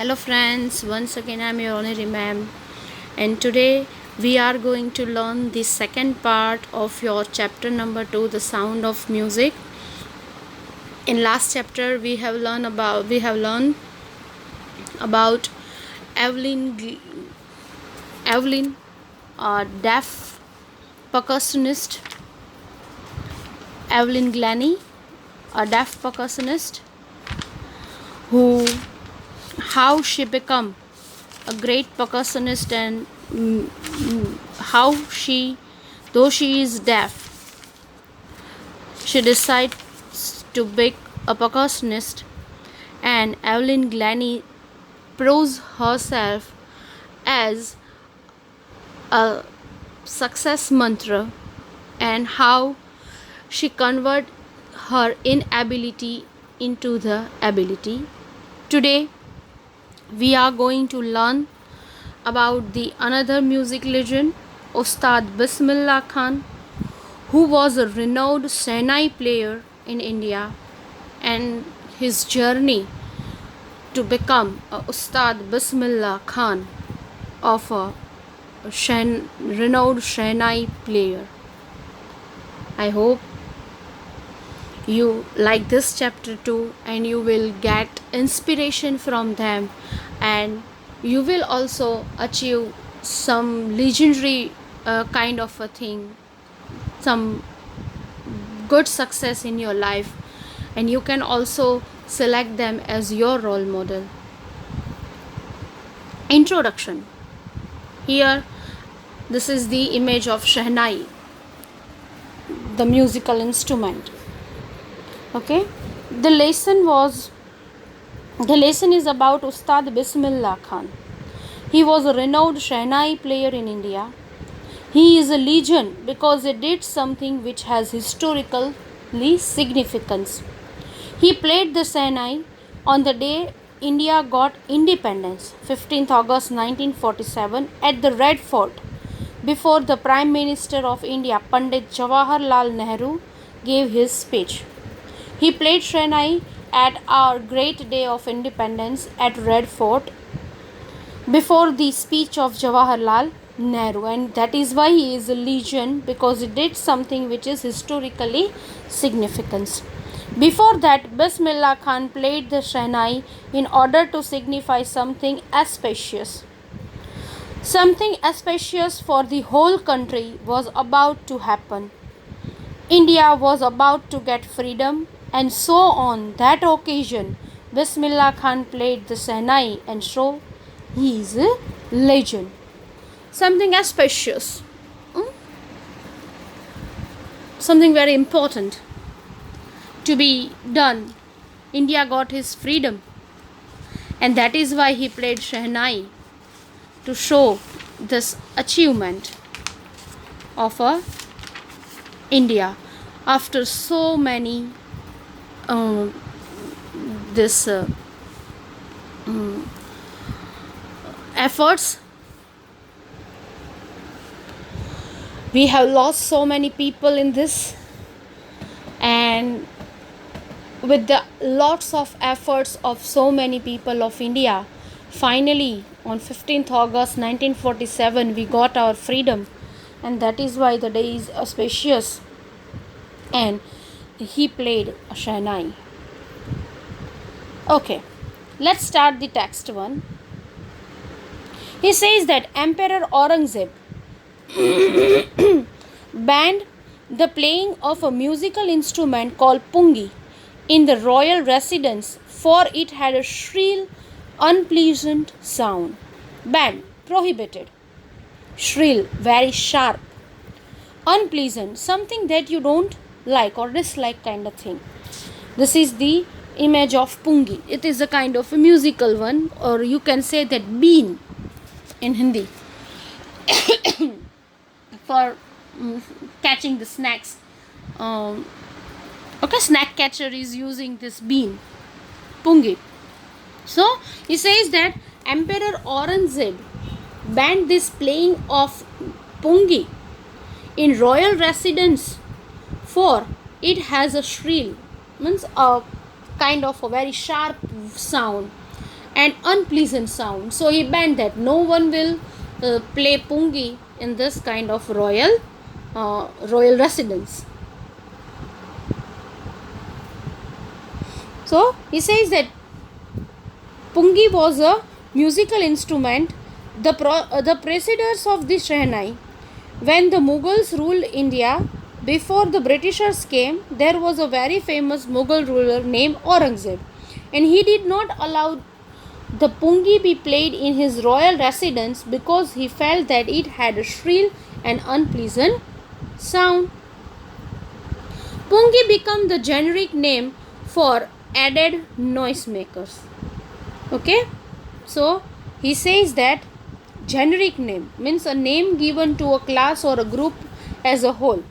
Hello friends, once again I'm your honorary ma'am, and today we are going to learn the second part of your chapter number 2, the sound of music. In last chapter we have learned about Evelyn, a deaf percussionist, Evelyn Glennie, a deaf percussionist, who how she become a great percussionist, and how she, though she is deaf, she decides to be a percussionist. And Evelyn Glennie proves herself as a success mantra, and how she convert her inability into the ability. Today we are going to learn about the another music legend, Ustad Bismillah Khan, who was a renowned Shehnai player in India, and his journey to become a Ustad Bismillah Khan of a renowned Shehnai player. I hope you like this chapter too, and you will get inspiration from them, and you will also achieve some legendary kind of a thing, some good success in your life, and you can also select them as your role model. Introduction. Here, this is the image of Shehnai, the musical instrument. Okay, the lesson is about Ustad Bismillah Khan. He was a renowned Shehnai player in India. He is a legend because he did something which has historically significance. He played the Shehnai on the day India got independence, 15th August 1947, at the Red Fort, before the Prime Minister of India, Pandit Jawaharlal Nehru, gave his speech. He played Shehnai at our great day of independence at Red Fort before the speech of Jawaharlal Nehru, and that is why he is a legend, because he did something which is historically significant. Before that, Bismillah Khan played the Shehnai in order to signify something auspicious. Something auspicious for the whole country was about to happen. India was about to get freedom, and so on that occasion, Bismillah Khan played the Shehnai, and so he is a legend. Something auspicious, something very important to be done. India got his freedom, and that is why he played Shehnai, to show this achievement of India after so many efforts. We have lost so many people in this, and with the lots of efforts of so many people of India, finally on 15th August 1947 we got our freedom, and that is why the day is auspicious, and he played a Shehnai. Okay, let's start the text one. He says that Emperor Aurangzeb banned the playing of a musical instrument called pungi in the royal residence, for it had a shrill, unpleasant sound. Banned, prohibited. Shrill, very sharp. Unpleasant, something that you don't like or dislike kind of thing. This is the image of pungi. It is a kind of a musical one, or you can say that bean in Hindi, for catching the snacks. Snack catcher is using this bean, pungi. So he says that Emperor Aurangzeb banned this playing of pungi in royal residence, for it has a shrill, means a kind of a very sharp sound, and unpleasant sound. So he banned that. No one will play pungi in this kind of royal residence. So he says that pungi was a musical instrument. The precedents of the Shehnai, when the Mughals ruled India, before the Britishers came, there was a very famous Mughal ruler named Aurangzeb, and he did not allow the pungi be played in his royal residence because he felt that it had a shrill and unpleasant sound. Pungi became the generic name for added noisemakers. Okay, so he says that generic name means a name given to a class or a group as a whole.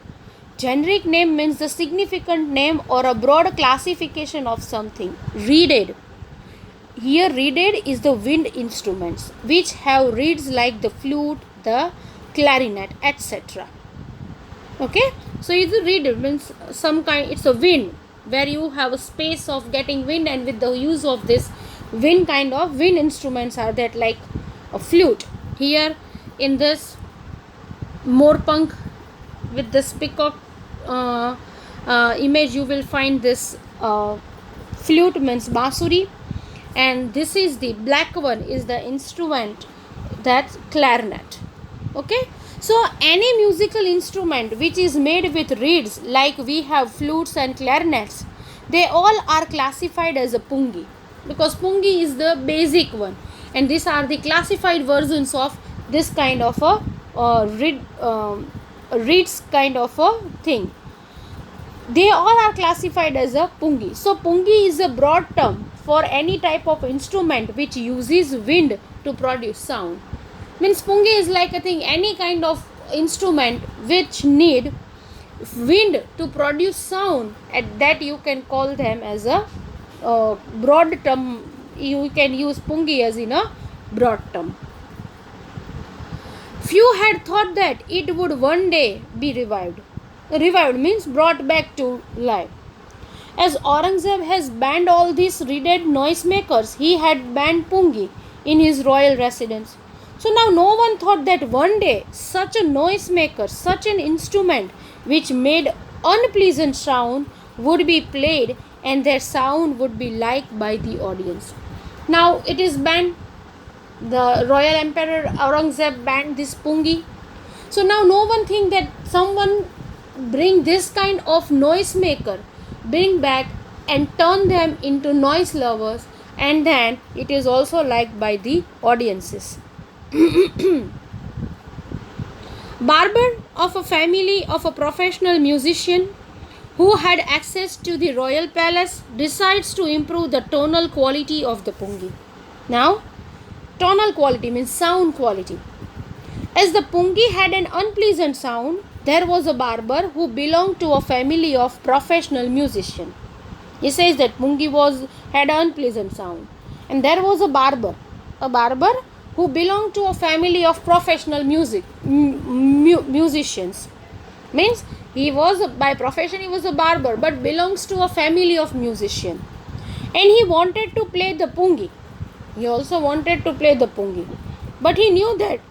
Generic name means the significant name or a broad classification of something. Reeded. Here reeded is the wind instruments which have reeds like the flute, the clarinet, etc. Okay, so it's a reeded means some kind, it's a wind where you have a space of getting wind, and with the use of this wind kind of wind instruments are that like a flute. Here in this Morpunk with this peacock image, you will find this flute means basuri, and this is the black one is the instrument, that's clarinet. Okay, so any musical instrument which is made with reeds, like we have flutes and clarinets, they all are classified as a pungi, because pungi is the basic one, and these are the classified versions of this kind of a reeds kind of a thing. They all are classified as a pungi. So pungi is a broad term for any type of instrument which uses wind to produce sound. Means pungi is like a thing, any kind of instrument which need wind to produce sound, at that you can call them as a broad term. You can use pungi as in a broad term. Few had thought that it would one day be revived. Revived means brought back to life. As Aurangzeb has banned all these reeded noisemakers, he had banned pungi in his royal residence. So now no one thought that one day such a noisemaker, such an instrument which made unpleasant sound would be played, and their sound would be liked by the audience. Now it is banned. The royal emperor Aurangzeb banned this pungi. So now no one think that someone bring this kind of noisemaker, bring back and turn them into noise lovers, and then it is also liked by the audiences. Barber of a family of a professional musician who had access to the royal palace decides to improve the tonal quality of the pungi. Now, tonal quality means sound quality. As the pungi had an unpleasant sound, there was a barber who belonged to a family of professional musicians. He says that pungi had an unpleasant sound, and there was a barber who belonged to a family of professional musicians. Means he was by profession he was a barber, but belongs to a family of musicians, and he wanted to play the pungi. He also wanted to play the pungi, but he knew that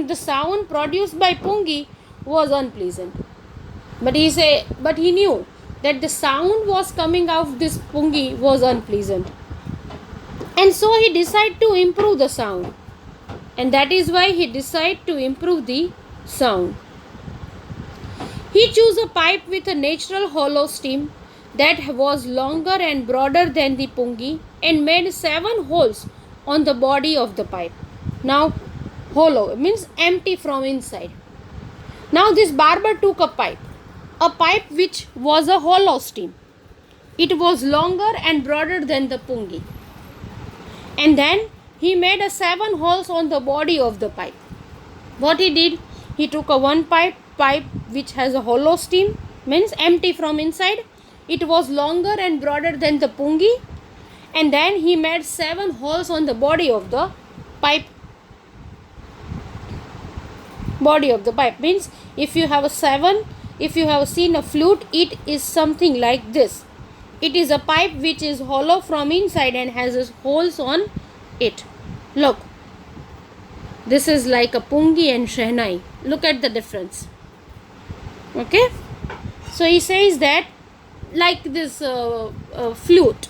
the sound produced by pungi was unpleasant. But he knew that the sound was coming out of this pungi was unpleasant, and so he decided to improve the sound, and that is why he decided to improve the sound. He chose a pipe with a natural hollow stem that was longer and broader than the pungi, and made 7 holes on the body of the pipe. Now, hollow means empty from inside. Now this barber took a pipe which was a hollow stem. It was longer and broader than the pungi, and then he made 7 holes on the body of the pipe. What he did, he took a one pipe which has a hollow stem, means empty from inside. It was longer and broader than the pungi, and then he made 7 holes on the body of the pipe. Body of the pipe means if you have seen a flute, it is something like this. It is a pipe which is hollow from inside and has holes on it. Look, this is like a pungi and shehnai. Look at the difference. Okay, so he says that like this flute,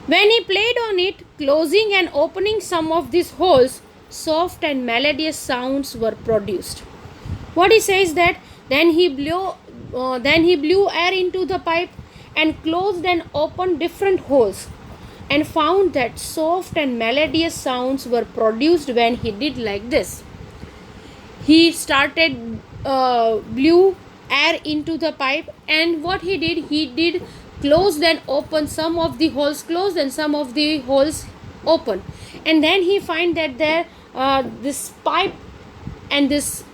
when he played on it, closing and opening some of these holes, soft and melodious sounds were produced. What he says that then he blew air into the pipe and closed and opened different holes, and found that soft and melodious sounds were produced when he did like this. He started blew air into the pipe, and what he did closed and opened, some of the holes closed and some of the holes open, and then he find that there this pipe and this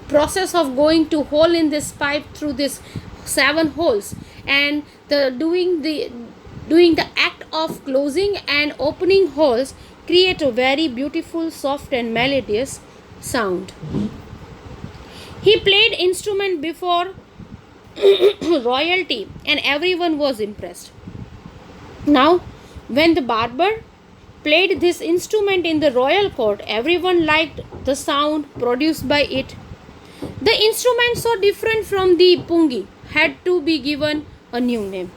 process of going to hole in this pipe through this 7 holes, and doing the act of closing and opening holes create a very beautiful, soft and melodious sound. He played instrument before royalty and everyone was impressed. Now, when the barber played this instrument in the royal court, everyone liked the sound produced by it. The instrument, so different from the pungi, had to be given a new name.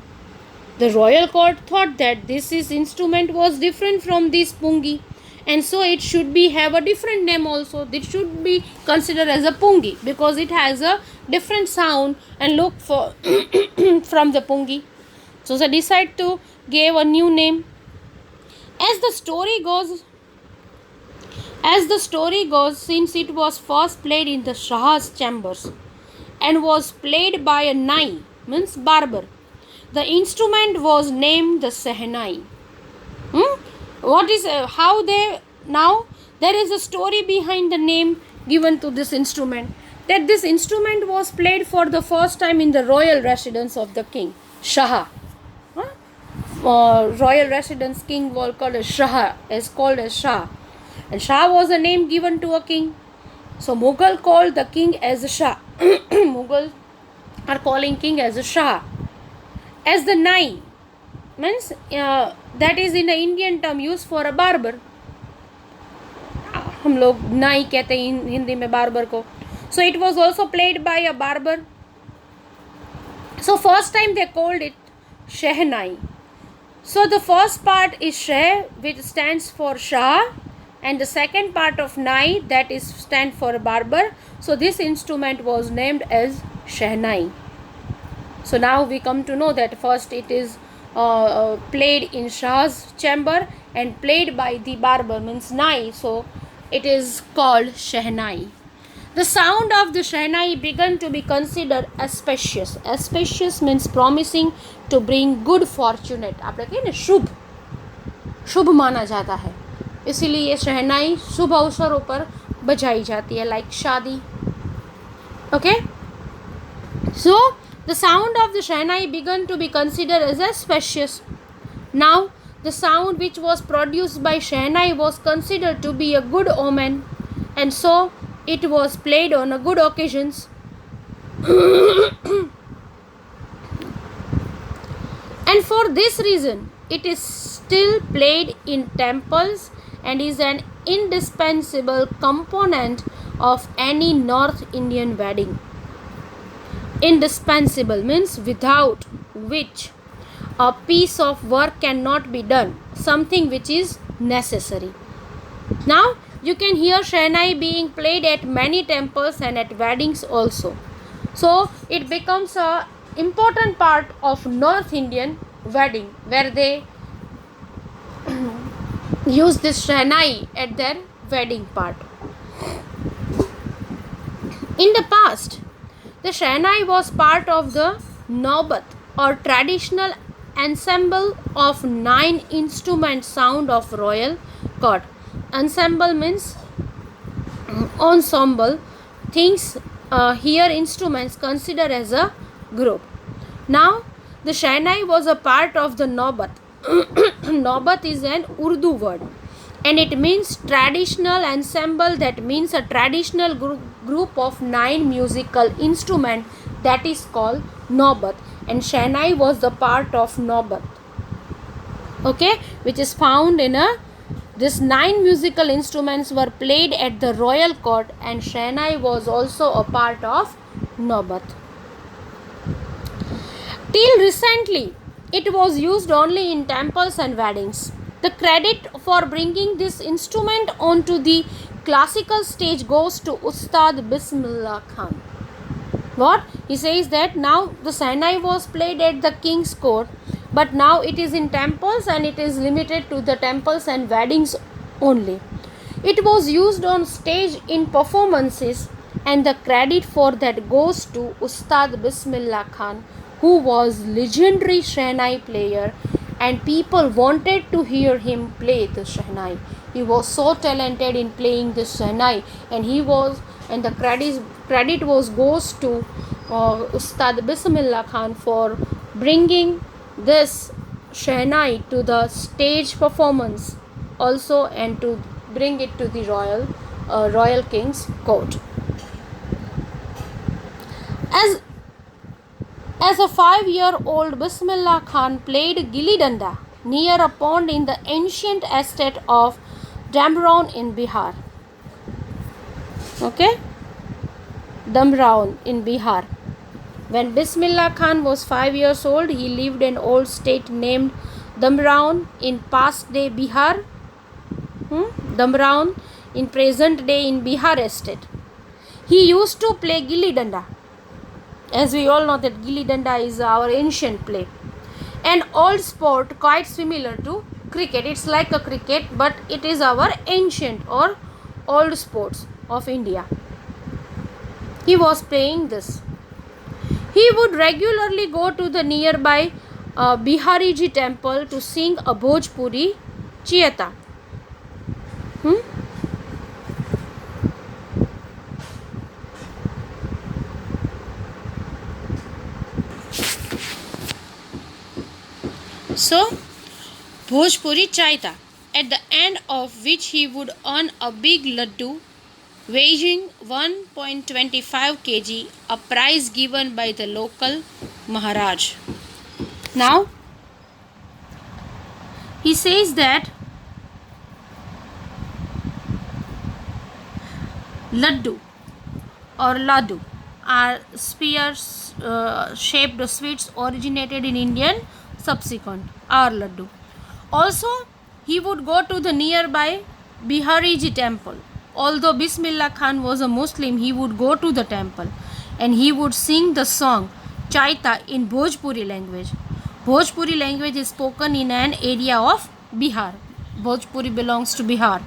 The royal court thought that this instrument was different from this pungi, and so it should be have a different name also. It should be considered as a pungi because it has a different sound and look for from the pungi. So they decide to give a new name. As the story goes, since it was first played in the Shah's chambers and was played by a nai, means barber, the instrument was named the Shehnai. What is how they now? There is a story behind the name given to this instrument. That this instrument was played for the first time in the royal residence of the king, Shah. Royal residence king was called as Shah, and Shah was a name given to a king. So Mughal called the king as a Shah. Mughal are calling king as a Shah. As the nai means that is in the Indian term used for a barber. हम लोग नाई कहते हैं हिंदी में barber को. So it was also played by a barber. So first time they called it Shehnai. So the first part is Sheh, which stands for Shah, and the second part of Nai, that is stand for barber. So this instrument was named as Shehnai. So now we come to know that first it is played in Shah's chamber and played by the barber, means Nai. So it is called Shehnai. The sound of the Shehnai began to be considered auspicious. Auspicious means promising to bring good fortunate. आप कहें ना शुभ, शुभ माना जाता है, इसीलिए ये शहनाई शुभ अवसरों पर बजाई जाती है, like शादी. Okay, so the sound of the Shehnai began to be considered as auspicious. Now the sound which was produced by Shehnai was considered to be a good omen, and so it was played on a good occasions. And for this reason it is still played in temples and is an indispensable component of any North Indian wedding. Indispensable means without which a piece of work cannot be done, something which is necessary. Now you can hear Shehnai being played at many temples and at weddings also. So it becomes a important part of North Indian wedding where they use this Shehnai at their wedding part. In the past, the Shehnai was part of the Naubat or traditional ensemble of 9 instrument sound of royal court. Ensemble means ensemble, things here instruments considered as a group. Now the Shehnai was a part of the Naubat. Naubat is an Urdu word and it means traditional ensemble, that means a traditional group of 9 musical instruments, that is called Naubat, and Shehnai was the part of Naubat, okay, which is found in a These 9 musical instruments were played at the royal court, and Shehnai was also a part of Naubat. Till recently, it was used only in temples and weddings. The credit for bringing this instrument onto the classical stage goes to Ustad Bismillah Khan. What? He says that now the Shehnai was played at the king's court, but now it is in temples and it is limited to the temples and weddings only. It was used on stage in performances, and the credit for that goes to Ustad Bismillah Khan, who was legendary Shehnai player, and people wanted to hear him play the Shehnai. He was so talented in playing the Shehnai, and the credit goes to Ustad Bismillah Khan for bringing this Shehnai to the stage performance also, and to bring it to the royal king's court. As a 5-year-old, Bismillah Khan played Gilli Danda near a pond in the ancient estate of Damraun in Bihar. Okay? Damraun in Bihar. When Bismillah Khan was 5 years old, he lived in an old state named Damraun in past day Bihar. Damraun in present day in Bihar estate. He used to play Gilli Danda. As we all know that Gilli Danda is our ancient play. An old sport quite similar to cricket. It's like a cricket, but it is our ancient or old sports of India. He was playing this. He would regularly go to the nearby Bihariji temple to sing a Bhojpuri Chaita. So, Bhojpuri Chaita, at the end of which he would earn a big laddu weighing 1.25 kg, a prize given by the local Maharaj. Now, he says that laddu or ladu are spear-shaped sweets originated in Indian subsequent or laddu. Also, he would go to the nearby Bihariji temple. Although Bismillah Khan was a Muslim, he would go to the temple and he would sing the song Chaita in Bhojpuri language. Bhojpuri language is spoken in an area of Bihar. Bhojpuri belongs to Bihar.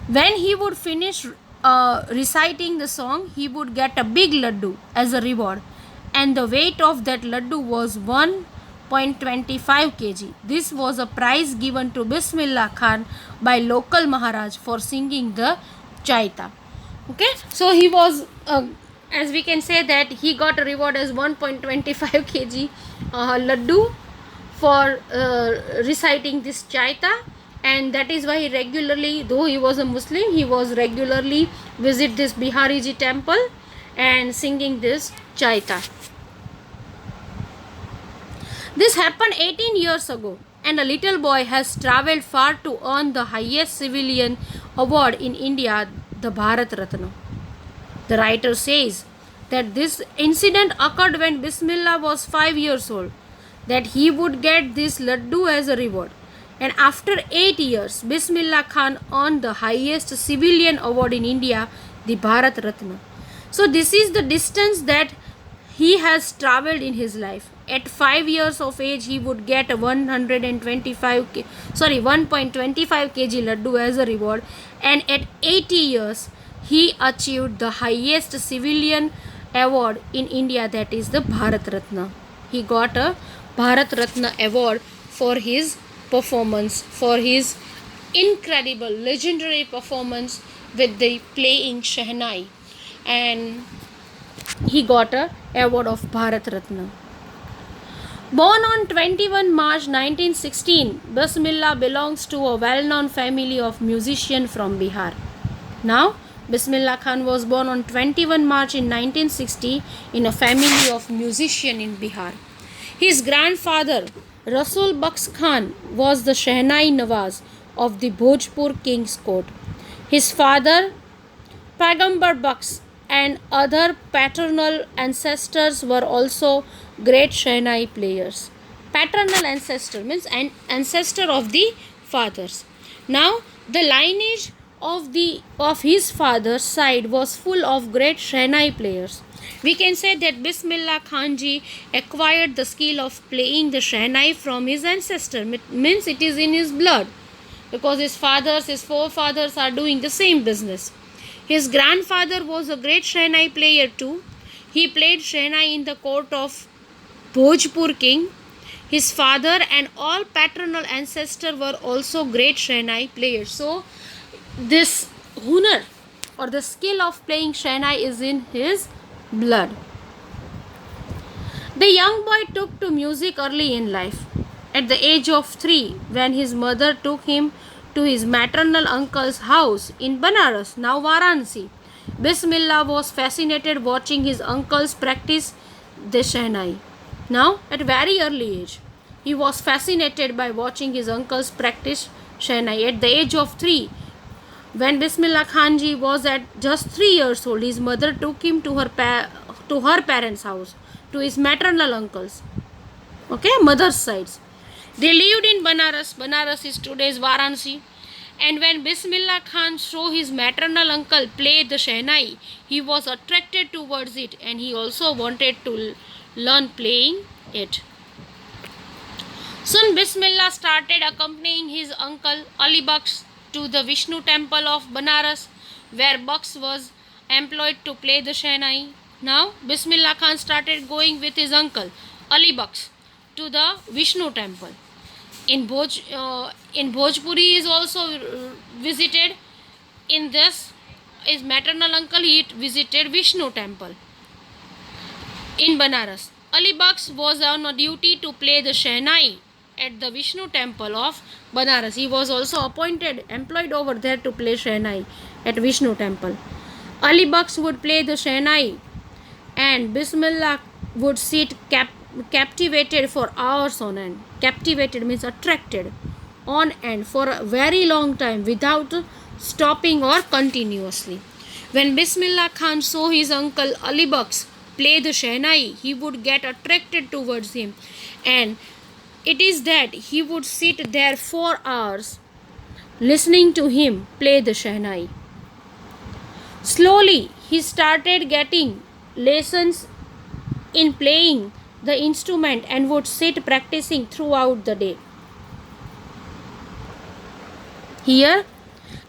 When he would finish reciting the song, he would get a big laddu as a reward, and the weight of that laddu was 1.25 kg. This was a prize given to Bismillah Khan by local Maharaj for singing the Chaita. Okay, so he was, as we can say that he got a reward as 1.25 kg laddu for reciting this Chaita, and that is why he regularly, though he was a Muslim, he was regularly visit this Bihariji temple and singing this Chaita. This happened 18 years ago, and a little boy has travelled far to earn the highest civilian award in India, the Bharat Ratna. The writer says that this incident occurred when Bismillah was 5 years old, that he would get this laddu as a reward. And after 8 years, Bismillah Khan earned the highest civilian award in India, the Bharat Ratna. So this is the distance that he has travelled in his life. At 5 years of age, he would get a 1.25 kg laddu as a reward, and at 80 years, he achieved the highest civilian award in India, that is the Bharat Ratna. He got a Bharat Ratna award for his performance, for his incredible, legendary performance with the playing Shehnai, and he got a award of Bharat Ratna. Born on 21 March 1916, Bismillah belongs to a well-known family of musicians from Bihar. Now, Bismillah Khan was born on 21 March in 1960 in a family of musicians in Bihar. His grandfather, Rasul Baks Khan, was the Shehnai Nawaz, of the Bhojpur king's court. His father, Pagambar Bucks, and other paternal ancestors were also great Shehnai players. Paternal ancestor means an ancestor of the fathers. Now, the lineage of his father's side was full of great Shehnai players. We can say that Bismillah Khan ji acquired the skill of playing the Shehnai from his ancestor. It means it is in his blood, because his forefathers are doing the same business. His grandfather was a great Shehnai player too. He played Shehnai in the court of Bhojpur king. His father and all paternal ancestors were also great Shehnai players. So, this hunar or the skill of playing Shehnai is in his blood. The young boy took to music early in life. At the age of 3, when his mother took him to his maternal uncle's house in Banaras, now Varanasi, Bismillah was fascinated watching his uncles practice the Shehnai. Now, at a very early age, he was fascinated by watching his uncles practice Shehnai. At the age of 3, when Bismillah Khan ji was at just 3 years old, his mother took him to her parents' house, to his maternal uncles. Okay, mother's sides. They lived in Banaras. Banaras is today's Varanasi. And when Bismillah Khan saw his maternal uncle play the Shehnai, he was attracted towards it, and he also wanted to learn playing it. Soon Bismillah started accompanying his uncle Ali Baksh to the Vishnu temple of Banaras, where Baksh was employed to play the Shehnai. Now Bismillah Khan started going with his uncle Ali Baksh to the Vishnu temple. In Bhojpuri is also visited. In this, his maternal uncle, he visited Vishnu temple in Banaras. Ali Baksh was on a duty to play the Shehnai at the Vishnu temple of Banaras. He was also employed over there to play Shehnai at Vishnu temple. Ali Baksh would play the Shehnai, and Bismillah would sit captivated for hours on end. Captivated means attracted on end for a very long time without stopping or continuously. When Bismillah Khan saw his uncle Ali Baksh play the Shehnai, he would get attracted towards him, and it is that he would sit there for hours listening to him play the Shehnai. Slowly, he started getting lessons in playing the instrument and would sit practicing throughout the day. Here,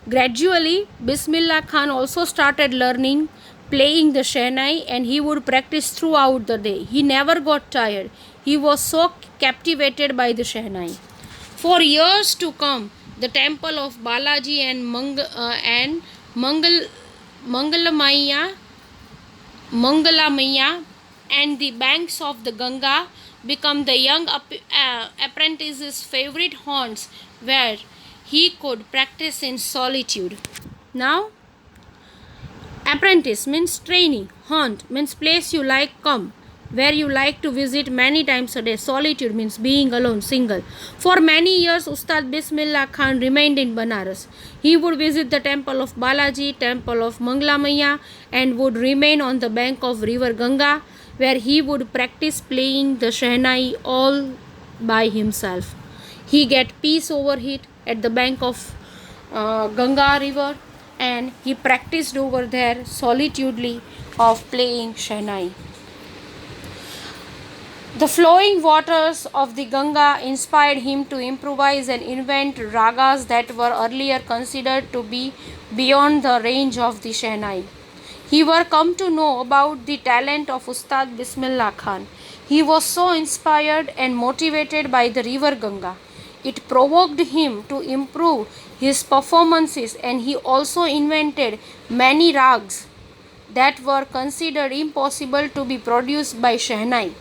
gradually, Bismillah Khan also started learning playing the Shehnai, and he would practice throughout the day. He never got tired. He was so captivated by the Shehnai. For years to come, the temple of Balaji and Mangalamaya and the banks of the Ganga become the young apprentice's favorite haunts, where he could practice in solitude. Now, apprentice means trainee, haunt means place you like come, where you like to visit many times a day. Solitude means being alone, single. For many years, Ustad Bismillah Khan remained in Banaras. He would visit the temple of Balaji, temple of Mangalamaya, and would remain on the bank of river Ganga, where he would practice playing the Shehnai all by himself. He get peace over it at the bank of Ganga river, and he practiced over there solitudely of playing Shehnai. The flowing waters of the Ganga inspired him to improvise and invent ragas that were earlier considered to be beyond the range of the Shehnai. He were come to know about the talent of Ustad Bismillah Khan. He was so inspired and motivated by the river Ganga. It provoked him to improve his performances, and he also invented many rags that were considered impossible to be produced by Shehnai.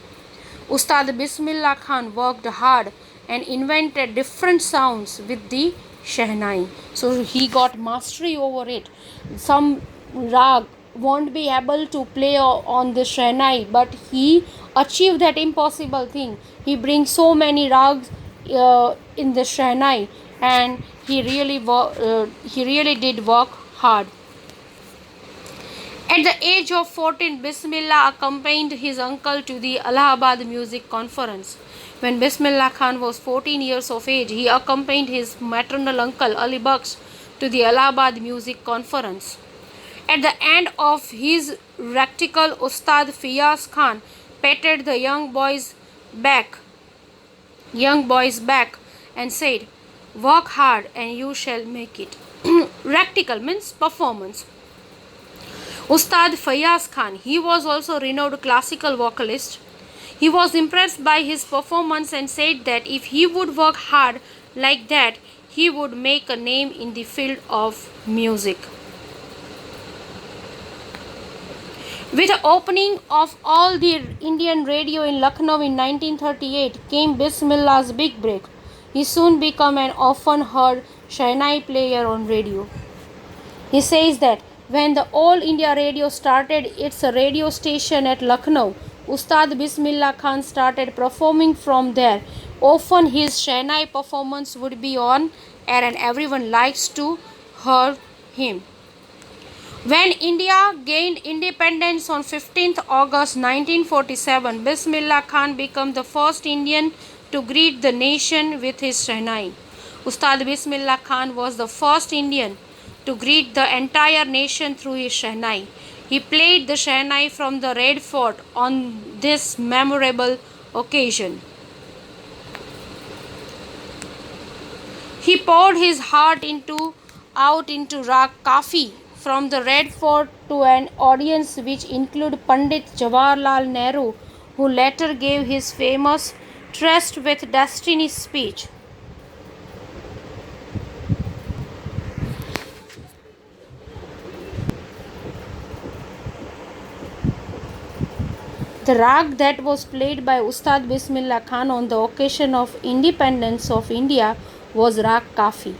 Ustad Bismillah Khan worked hard and invented different sounds with the Shehnai. So he got mastery over it. Some rag won't be able to play on the Shehnai, but he achieved that impossible thing. He brings so many rags in the Shehnai, and he really did work hard. At the age of 14, Bismillah accompanied his uncle to the Allahabad Music Conference. When Bismillah Khan was 14 years of age, he accompanied his maternal uncle Ali Bakhsh to the Allahabad Music Conference. At the end of his recital, Ustad Fiyaz Khan patted the young boy's back and said, "Work hard and you shall make it." Recital means performance. Ustad Fayaz Khan, he was also a renowned classical vocalist. He was impressed by his performance and said that if he would work hard like that, he would make a name in the field of music. With the opening of All the Indian Radio in Lucknow in 1938 came Bismillah's big break. He soon became an often heard Shehnai player on radio. He says that when the All India Radio started its radio station at Lucknow, Ustad Bismillah Khan started performing from there. Often his Shehnai performance would be on air and everyone likes to hear him. When India gained independence on 15th August 1947, Bismillah Khan became the first Indian to greet the nation with his Shehnai. Ustad Bismillah Khan was the first Indian to greet the entire nation through his Shehnai. He played the Shehnai from the Red Fort on this memorable occasion. He poured his heart out into Rag Kafi from the Red Fort to an audience which included Pandit Jawaharlal Nehru, who later gave his famous Trust with Destiny speech. The rag that was played by Ustad Bismillah Khan on the occasion of independence of India was Rag Kafi.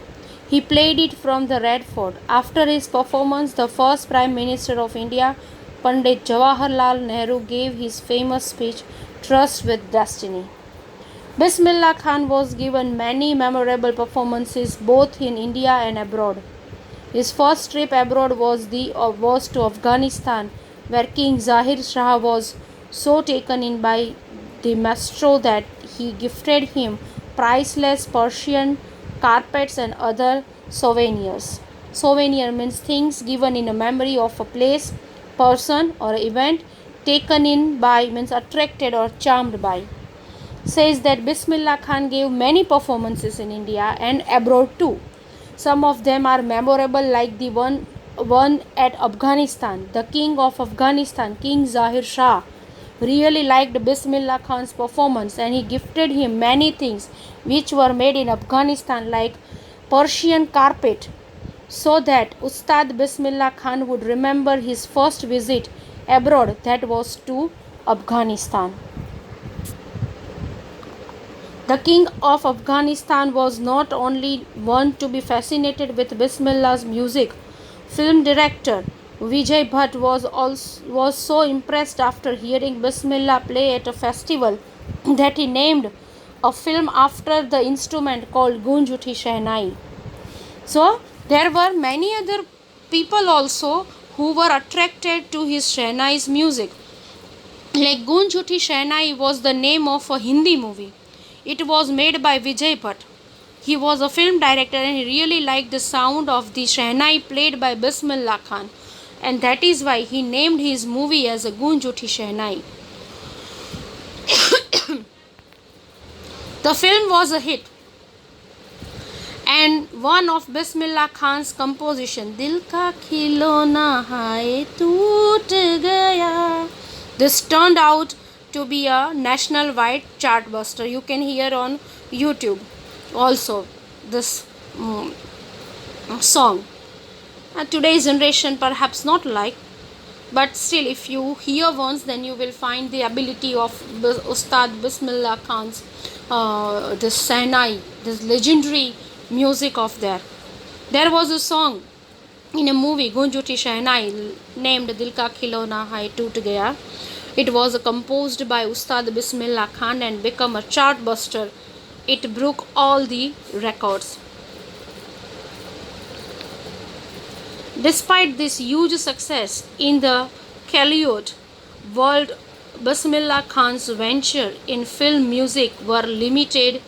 He played it from the Red Fort. After his performance, the first Prime Minister of India, Pandit Jawaharlal Nehru, gave his famous speech, Trust with Destiny. Bismillah Khan was given many memorable performances both in India and abroad. His first trip abroad was to Afghanistan, where King Zahir Shah was so taken in by the maestro that he gifted him priceless Persian carpets and other souvenirs. Souvenir means things given in a memory of a place, person, or event taken in by means attracted or charmed by. Says that Bismillah Khan gave many performances in India and abroad too. Some of them are memorable, like the one at Afghanistan. The king of Afghanistan, King Zahir Shah, really liked Bismillah Khan's performance and he gifted him many things which were made in Afghanistan, like Persian carpet, so that Ustad Bismillah Khan would remember his first visit abroad, that was to Afghanistan. The king of Afghanistan was not only one to be fascinated with Bismillah's music. Film director Vijay Bhatt was so impressed after hearing Bismillah play at a festival that he named a film after the instrument called Gunj Uthi Shehnai. So there were many other people also who were attracted to his Shehnai's music. Like Gunj Uthi Shehnai was the name of a Hindi movie. It was made by Vijay Bhatt. He was a film director and he really liked the sound of the Shehnai played by Bismillah Khan, and that is why he named his movie as a Gunj Uthi Shehnai. The film was a hit, and one of Bismillah Khan's composition, Dil Ka Khilona Hai Toot Gaya, this turned out to be a national-wide chartbuster. You can hear on YouTube also this song. Today's generation perhaps not like, but still if you hear once, then you will find the ability of Ustad Bismillah Khan's this Shehnai, this legendary music of there. There was a song in a movie Gunj Uthi Shehnai named Dil Ka Khilona Hai Toot Gaya. It was composed by Ustad Bismillah Khan and became a chartbuster. It broke all the records. Despite this huge success in the Kalyot world, Bismillah Khan's venture in film music were limited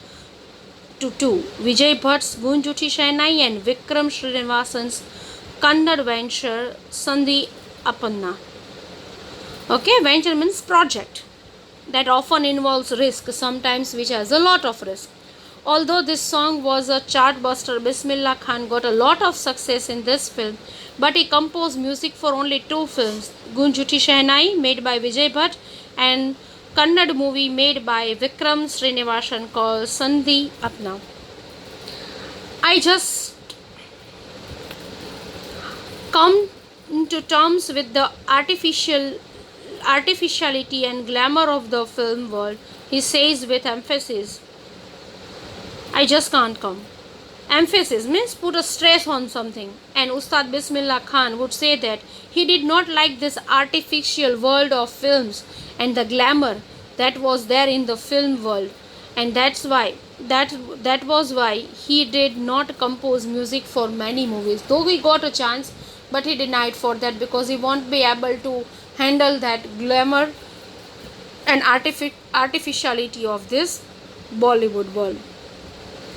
to two: Vijay Bhatt's Gunjuti Shainai and Vikram Srinivasan's Kannada venture Sandhi Appanna. Okay, venture means project that often involves risk, sometimes which has a lot of risk. Although this song was a chartbuster, Bismillah Khan got a lot of success in this film, but he composed music for only two films: Gunjuti Shehnai, made by Vijay Bhatt, and Kannada movie made by Vikram Srinivasan called Sandhi Apna. I just come to terms with the artificiality and glamour of the film world, he says with emphasis. I just can't come. Emphasis means put a stress on something. And Ustad Bismillah Khan would say that he did not like this artificial world of films and the glamour that was there in the film world. And that was why he did not compose music for many movies. Though he got a chance, but he denied for that because he won't be able to handle that glamour and artificiality of this Bollywood world.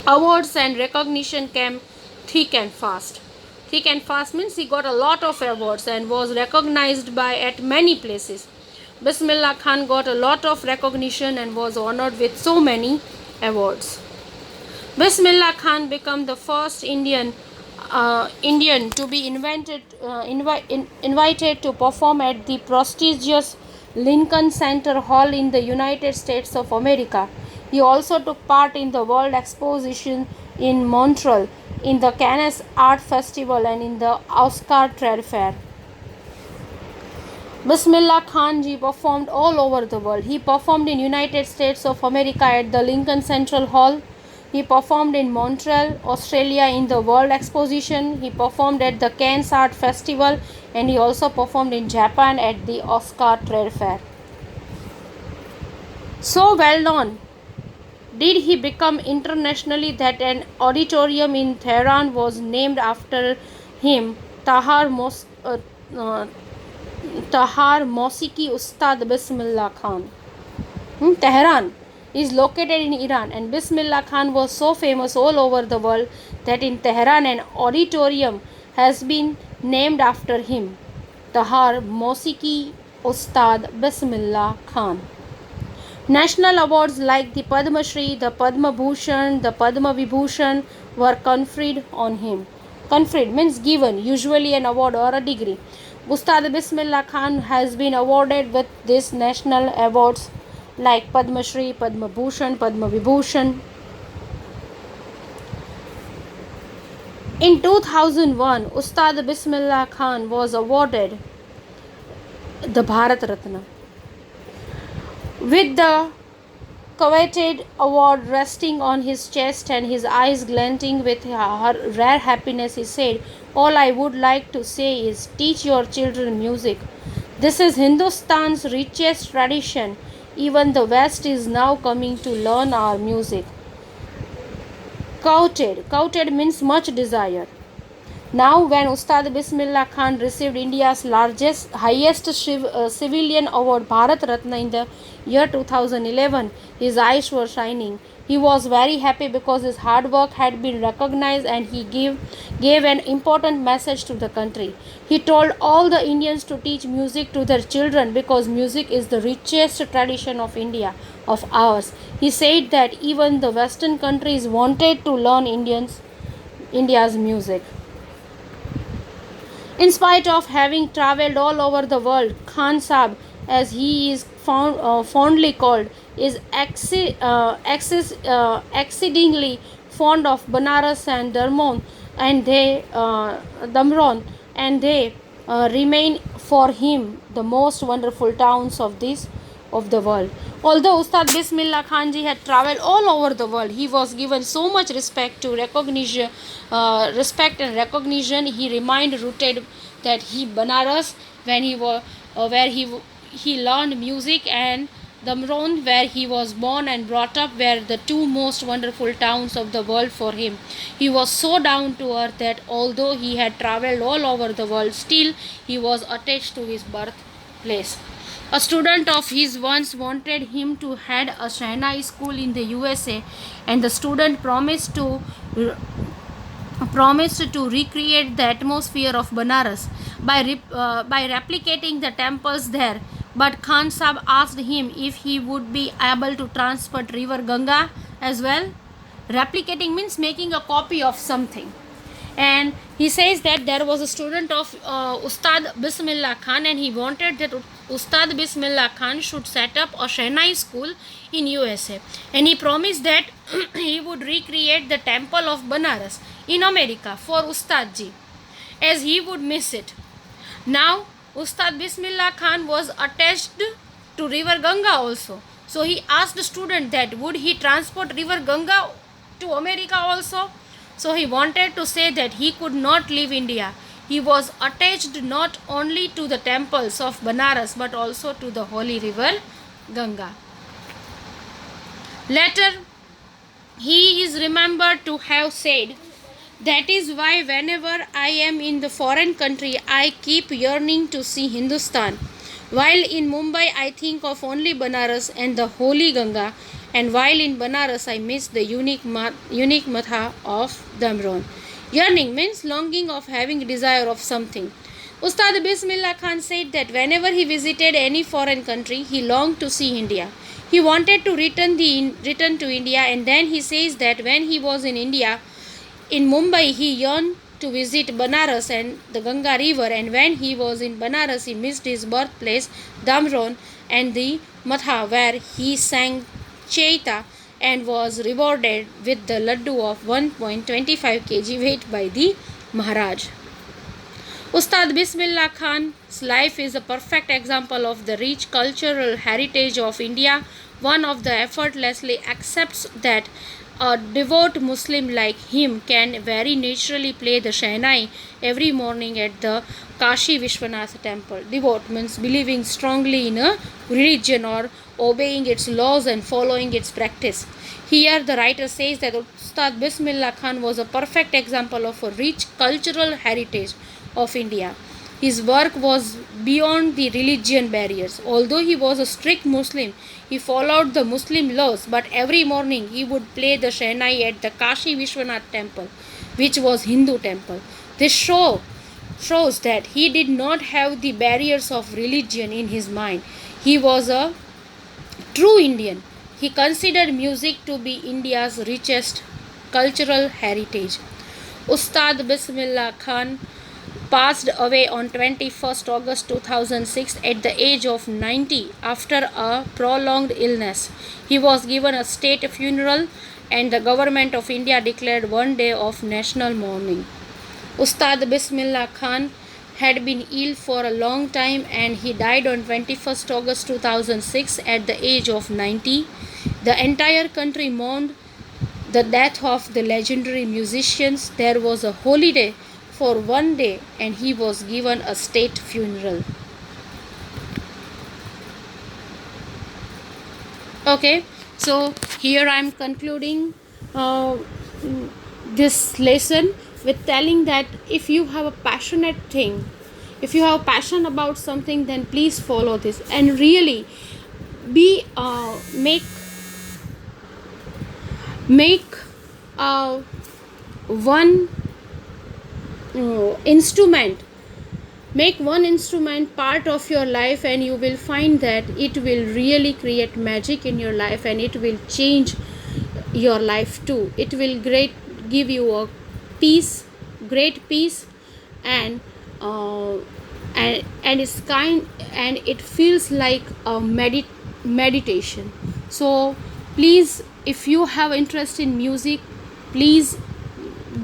Awards and recognition came thick and fast. Thick and fast means he got a lot of awards and was recognized by at many places. Bismillah Khan got a lot of recognition and was honored with so many awards. Bismillah Khan became the first Indian to be invited to perform at the prestigious Lincoln Center Hall in the United States of America. He also took part in the World Exposition in Montreal, in the Cannes Art Festival, and in the Oscar Trade Fair. Bismillah Khan ji performed all over the world. He performed in United States of America at the Lincoln Central Hall. He performed in Montreal, Australia in the World Exposition. He performed at the Cannes Art Festival, and he also performed in Japan at the Oscar Trade Fair. So well known did he become internationally that an auditorium in Tehran was named after him, Tahar Mosiki Ustad Bismillah Khan. Tehran is located in Iran, and Bismillah Khan was so famous all over the world that in Tehran an auditorium has been named after him, Tahar Mosiki Ustad Bismillah Khan. National awards like the Padma Shri, the Padma Bhushan, the Padma Vibhushan were conferred on him. Conferred means given, usually an award or a degree. Ustad Bismillah Khan has been awarded with these national awards like Padma Shri, Padma Bhushan, Padma Vibhushan. In 2001, Ustad Bismillah Khan was awarded the Bharat Ratna. With the coveted award resting on his chest and his eyes glinting with rare happiness, he said, "All I would like to say is teach your children music. This is Hindustan's richest tradition. Even the West is now coming to learn our music." Coveted means much desired. Now, when Ustad Bismillah Khan received India's highest civilian award, Bharat Ratna, in the year 2011, his eyes were shining. He was very happy because his hard work had been recognized, and he gave an important message to the country. He told all the Indians to teach music to their children because music is the richest tradition of India, of ours. He said that even the Western countries wanted to learn India's music. In spite of having travelled all over the world, Khan Sahib, as he is fondly called, is exceedingly fond of Banaras and Damron, and they remain for him the most wonderful towns of the world. Although Ustad Bismillah Khan ji had travelled all over the world, he was given so much respect and recognition. He remained rooted that he Banaras when he was where he learned music, and Damron, where he was born and brought up, were the two most wonderful towns of the world for him. He was so down to earth that although he had travelled all over the world, still he was attached to his birthplace. A student of his once wanted him to head a Shehnai school in the USA, and the student promised to recreate the atmosphere of Banaras by replicating the temples there. But Khan Sahib asked him if he would be able to transport river Ganga as well. Replicating means making a copy of something. And he says that there was a student of Ustad Bismillah Khan, and he wanted that Ustad Bismillah Khan should set up a Shehnai school in USA, and he promised that he would recreate the temple of Banaras in America for Ustad ji, as he would miss it. Now Ustad Bismillah Khan was attached to river Ganga also, so he asked the student that would he transport river Ganga to America also. So he wanted to say that he could not leave India. He was attached not only to the temples of Banaras but also to the holy river Ganga. Later, he is remembered to have said, "That is why whenever I am in the foreign country, I keep yearning to see Hindustan. While in Mumbai, I think of only Banaras and the holy Ganga, and while in Banaras, I miss the unique matha of Damron." Yearning means longing of having desire of something. Ustad Bismillah Khan said that whenever he visited any foreign country, he longed to see India. He wanted to return to India, and then he says that when he was in India, in Mumbai, he yearned to visit Banaras and the Ganga river, and when he was in Banaras, he missed his birthplace, Damron, and the Matha, where he sang Chaita and was rewarded with the laddu of 1.25 kg weight by the Maharaj. Ustad Bismillah Khan's life is a perfect example of the rich cultural heritage of India. One of the effortlessly accepts that a devout Muslim like him can very naturally play the Shehnai every morning at the Kashi Vishwanath temple. Devout means believing strongly in a religion or obeying its laws and following its practice. Here the writer says that Ustad Bismillah Khan was a perfect example of a rich cultural heritage of India. His work was beyond the religion barriers. Although he was a strict Muslim, he followed the Muslim laws, but every morning he would play the Shehnai at the Kashi Vishwanath temple, which was Hindu temple. This shows that he did not have the barriers of religion in his mind. He was a true Indian. He considered music to be India's richest cultural heritage. Ustad Bismillah Khan passed away on 21st August 2006 at the age of 90 after a prolonged illness. He was given a state funeral, and the government of India declared one day of national mourning. Ustad Bismillah Khan had been ill for a long time, and he died on 21st August 2006 at the age of 90. The entire country mourned the death of the legendary musicians. There was a holiday for one day, and he was given a state funeral. Okay, so here I am concluding this lesson with telling that if you have a passionate thing, if you have passion about something, then please follow this and really be make one instrument, make one instrument part of your life, and you will find that it will really create magic in your life, and it will change your life too. It will give you a great peace, and it's kind, and it feels like a meditation. So please, if you have interest in music, please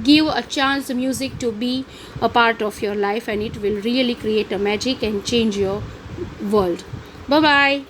give a chance the music to be a part of your life, and it will really create a magic and change your world. Bye bye.